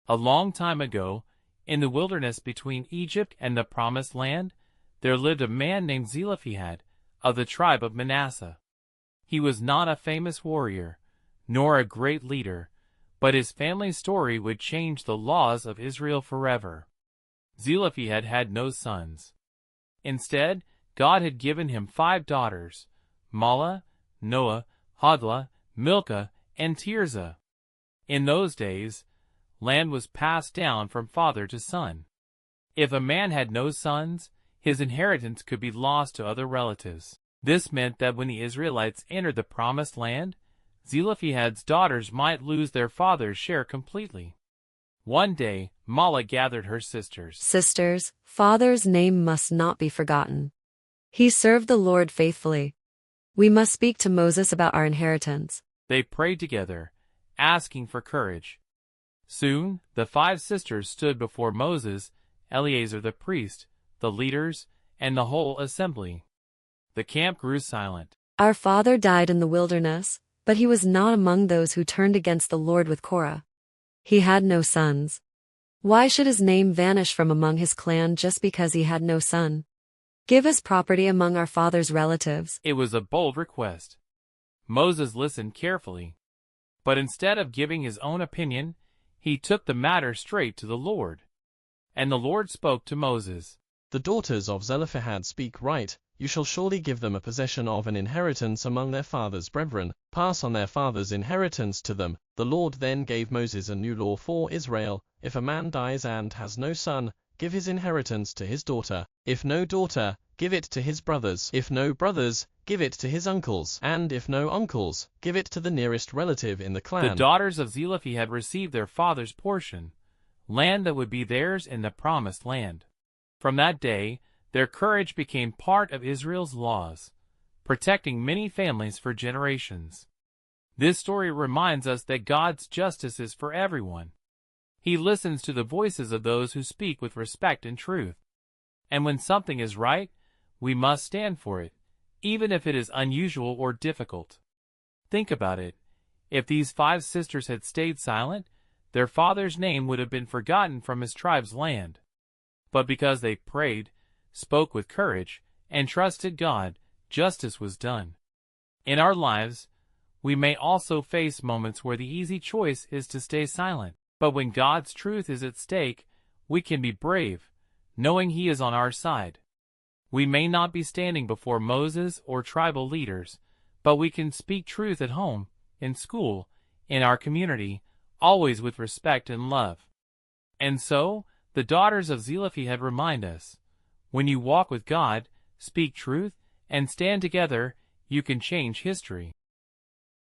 A long time ago, in the wilderness between Egypt and the Promised Land, there lived a man named Zelophehad, of the tribe of Manasseh. He was not a famous warrior, nor a great leader, but his family's story would change the laws of Israel forever. Zelophehad had no sons. Instead, God had given him 5 daughters: Mahlah, Noah, Hoglah, Milcah, and Tirzah. In those days, land was passed down from father to son. If a man had no sons, his inheritance could be lost to other relatives. This meant that when the Israelites entered the Promised Land, Zelophehad's daughters might lose their father's share completely. One day, Mahlah gathered her sisters. Sisters, father's name must not be forgotten. He served the Lord faithfully. We must speak to Moses about our inheritance. They prayed together, asking for courage. Soon, the 5 sisters stood before Moses, Eleazar the priest, the leaders, and the whole assembly. The camp grew silent. Our father died in the wilderness, but he was not among those who turned against the Lord with Korah. He had no sons. Why should his name vanish from among his clan just because he had no son? Give us property among our father's relatives. It was a bold request. Moses listened carefully. But instead of giving his own opinion, he took the matter straight to the Lord. And the Lord spoke to Moses. The daughters of Zelophehad speak right. You shall surely give them a possession of an inheritance among their father's brethren. Pass on their father's inheritance to them. The Lord then gave Moses a new law for Israel. If a man dies and has no son, give his inheritance to his daughter. If no daughter, give it to his brothers. If no brothers, give it to his uncles. And if no uncles, give it to the nearest relative in the clan. The daughters of Zelophehad received their father's portion, land that would be theirs in the Promised Land. From that day, their courage became part of Israel's laws, protecting many families for generations. This story reminds us that God's justice is for everyone. He listens to the voices of those who speak with respect and truth. And when something is right, we must stand for it, even if it is unusual or difficult. Think about it. If these 5 sisters had stayed silent, their father's name would have been forgotten from his tribe's land. But because they prayed, spoke with courage, and trusted God, justice was done. In our lives, we may also face moments where the easy choice is to stay silent. But when God's truth is at stake, we can be brave, knowing He is on our side. We may not be standing before Moses or tribal leaders, but we can speak truth at home, in school, in our community, always with respect and love. And so, the daughters of Zelophehad remind us, when you walk with God, speak truth, and stand together, you can change history.